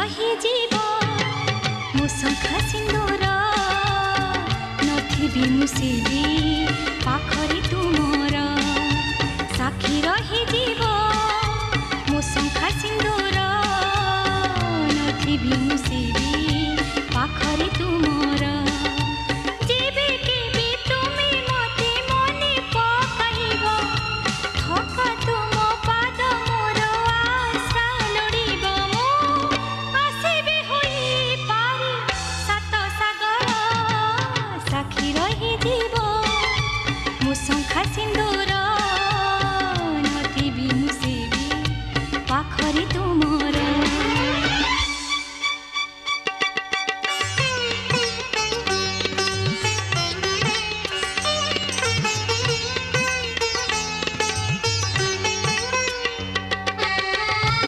रही जीव मो शंखा सिंदूर नथिबी मुसेबी पाखरे तुमर साक्षी रही जीव मो शंखा सिंदूर नथिबी मुसेबी पाखरे तुमर जेबे केबे तुमे मते मने पकाइब थका तुम पाद मोर आशा लोड़िब मो आसिबे होई पारी सात सागर साक्षी रही जीव मो शंखा सिंदूर नथिबी मुसेबी पाखरे